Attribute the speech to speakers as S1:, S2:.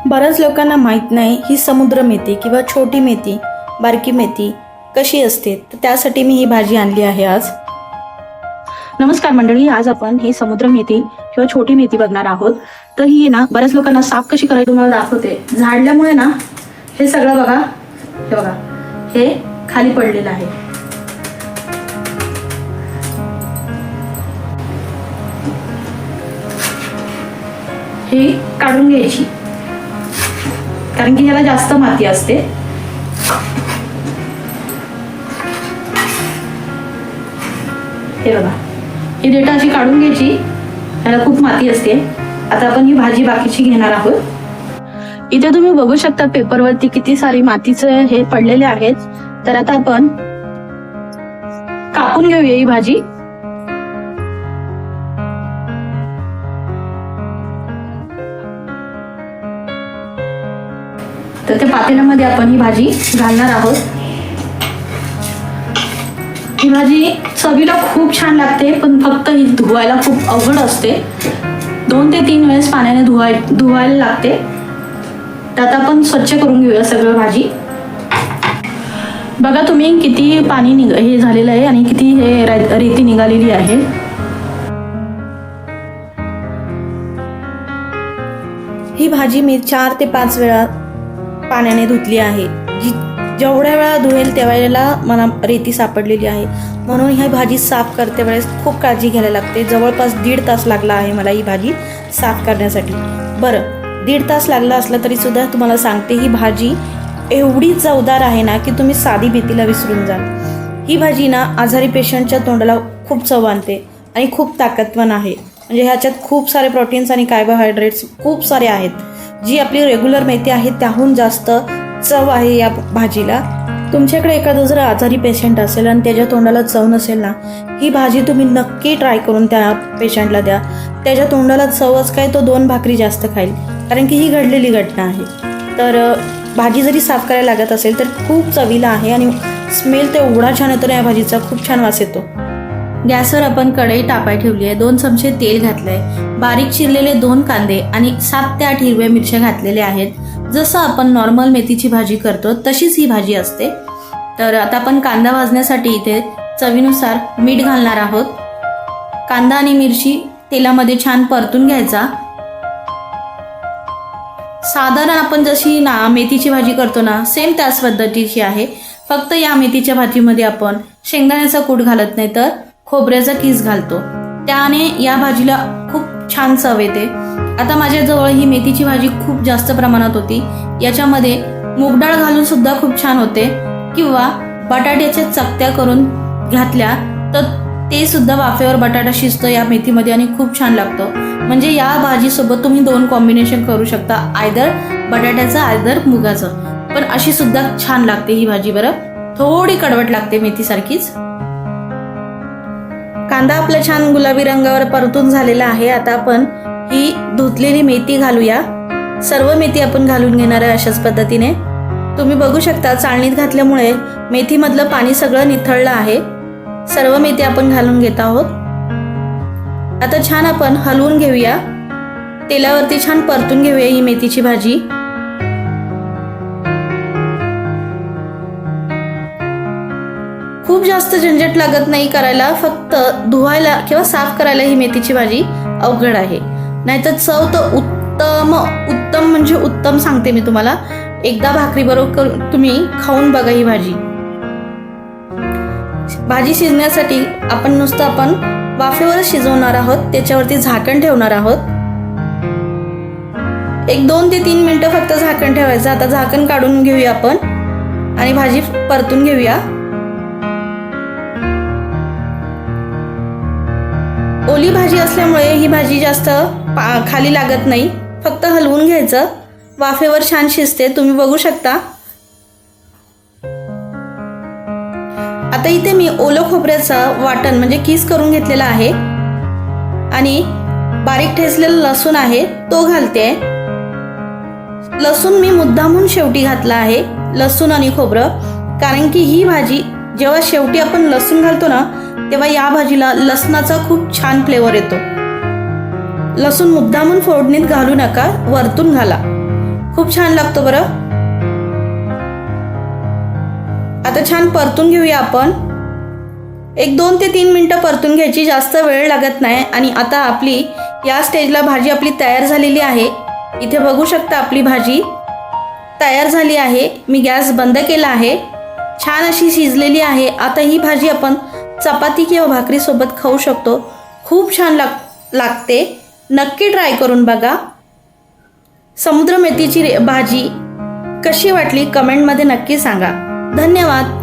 S1: बऱ्याच लोकांना माहीत नाही ही समुद्र मेथी किंवा छोटी मेथी, बारकी मेथी कशी असते. तर त्यासाठी मी ही भाजी आणली आहे आज.
S2: नमस्कार मंडळी, आज आपण ही समुद्र मेथी किंवा छोटी मेथी बघणार आहोत. तर ही ना बऱ्याच लोकांना साफ कशी करायची तुम्हाला दाखवते. झाडल्यामुळे ना हे सगळं बघा, हे बघा, हे खाली पडलेलं आहे. हे काढून घ्यायची, कारण की ह्याला जास्त माती असते. हे बघा, ही देठ अशी काढून घ्यायची, ह्याला खूप माती असते. आता आपण ही भाजी बाकीची घेणार आहोत. इथे तुम्ही बघू शकता पेपरवरती किती सारी मातीचे हे पडलेले आहेत. तर आता आपण कापून घेऊया ही भाजी. तर त्या पातेल्यामध्ये आपण ही भाजी घालणार आहोत. ही भाजी चवीला खूप छान लागते, पण फक्त ही धुवायला खूप अवघड असते. 2 ते 3 वेळेस पाण्याने धुवायला लागते. तर आता आपण स्वच्छ करून घेऊया सगळं भाजी. बघा तुम्ही किती पाणी हे झालेलं आहे आणि किती हे रेती निघालेली आहे.
S1: ही भाजी मी 4 ते 5 वेळा पाण्याने धुतली आहे. जेवढ्या वेळा धुवेल तेवढ्या वेळेला मला रेती सापडलेली आहे. म्हणून ही भाजी साफ करते वेळेस खूप काळजी घ्यायला लागते. जवळपास 1.5 तास लागला आहे मला ही भाजी साफ करण्यासाठी. बरं, 1.5 तास लागला असला तरी सुद्धा तुम्हाला सांगते, ही भाजी एवढी चवदार आहे ना की तुम्ही साधी मेथीला विसरून जाल. ही भाजी ना आजारी पेशंटच्या तोंडाला खूप चव आणते आणि खूप ताकदवान आहे. म्हणजे ह्याच्यात खूप सारे प्रोटीन्स आणि कार्बोहायड्रेट्स खूप सारे आहेत. जी आपली रेग्युलर मेथी आहे त्याहून जास्त चव आहे या भाजीला. तुमच्याकडे एखादं जर आजारी पेशंट असेल आणि त्याच्या तोंडाला चव नसेल ना, ही भाजी तुम्ही नक्की ट्राय करून त्या पेशंटला द्या. त्याच्या तोंडाला चवच काय, तो 2 भाकरी जास्त खाईल, कारण की ही घडलेली घटना आहे. तर भाजी जरी साफ करायला लागत असेल तर खूप चवीला आहे आणि स्मेल तर एवढा छान येतो ना या भाजीचा, खूप छान वास येतो. गॅसवर आपण कढई तापाय ठेवली आहे. 2 चमचे तेल घातलंय. बारीक चिरलेले 2 कांदे आणि 7 ते 8 हिरव्या मिरच्या घातलेल्या आहेत. जसं आपण नॉर्मल मेथीची भाजी करतो तशीच ही भाजी असते. तर आता आपण कांदा भाजण्यासाठी इथे चवीनुसार मीठ घालणार आहोत. कांदा आणि मिरची तेलामध्ये छान परतून घ्यायचा. साधारण आपण जशी मेथीची भाजी करतो ना, सेम त्याच पद्धतीची आहे. फक्त या मेथीच्या भाजीमध्ये आपण शेंगदाण्याचा कूट घालत नाही, तर खोबऱ्याचा कीस घालतो. त्याने या भाजीला खूप छान चव येते. आता माझ्याजवळ ही मेथीची भाजी खूप जास्त प्रमाणात होती. याच्यामध्ये मूग डाळ घालून सुद्धा खूप छान होते, किंवा बटाट्याच्या चकत्या करून घातल्या तर ते सुद्धा वाफेवर बटाटा शिजतो या मेथीमध्ये आणि खूप छान लागतो. म्हणजे या भाजीसोबत तुम्ही 2 कॉम्बिनेशन करू शकता, आयदर बटाट्याचं आयदर मुगाचं. पण अशी सुद्धा छान लागते ही भाजी. बरं, थोडी कडवट लागते मेथीसारखीच. कांदा आपला छान गुलाबी रंगावर परतून झालेला आहे. आता आपण ही धुतलेली मेथी घालूया. सर्व मेथी आपण घालून घेणार आहे अशाच पद्धतीने. तुम्ही बघू शकता चाळणीत घातल्यामुळे मेथीमधलं पाणी सगळं निथळलं आहे. सर्व मेथी आपण घालून घेत आहोत. आता छान आपण हलवून घेऊया. तेलावरती छान परतून घेऊया ही मेथीची भाजी. खूप जास्त झंझट लागत नाही करायला, फक्त धुवायला किंवा साफ करायला ही मेथीची भाजी अवघड आहे. नाहीतर चव तर उत्तम उत्तम म्हणजे उत्तम सांगते मी तुम्हाला. एकदा भाकरी बरोबर तुम्ही खाऊन बघा ही भाजी. भाजी शिजण्यासाठी आपण वाफेवरच शिजवणार आहोत. त्याच्यावरती झाकण ठेवणार आहोत. 1-2 ते 3 मिनिटं फक्त झाकण ठेवायचं. आता झाकण काढून घेऊया आपण आणि भाजी परतून घेऊया. ओली भाजी असल्यामुळे ही भाजी जास्त खाली लागत नाही. फक्त हलवून घ्यायचं, वाफेवर छान शिजते. तुम्ही बघू शकता. आता इथे मी ओलं खोबऱ्याचं वाटण म्हणजे कीस करून घेतलेला आहे आणि बारीक ठेचलेला लसूण आहे तो घालते. लसूण मी मुद्दामून शेवटी घातला आहे, लसूण आणि खोबरं, कारण की ही भाजी जेव्हा शेवटी आपण लसूण घालतो ना, तेव्हा या भाजीला लसणाचा खूप छान फ्लेवर येतो. लसूण मुद्दामून फोडणीत घालू नका, वरतून घाला. खूप छान लागतो बरं. आता छान परतून घेऊया आपण. 1-2 ते 3 मिनटं परतून घ्यायची, जास्त वेळ लागत नाही. आणि आता आपली या स्टेजला भाजी आपली तयार झालेली आहे. इथे बघू शकता आपली भाजी तयार झाली आहे. मी गॅस बंद केला आहे. छान अशी शिजलेली आहे. आता ही भाजी आपण चपाती किंवा भाकरीसोबत खाऊ शकतो. खूप छान लागते. नक्की ट्राय करून बघा. समुद्र मेथीची भाजी कशी वाटली कमेंटमध्ये नक्की सांगा. धन्यवाद.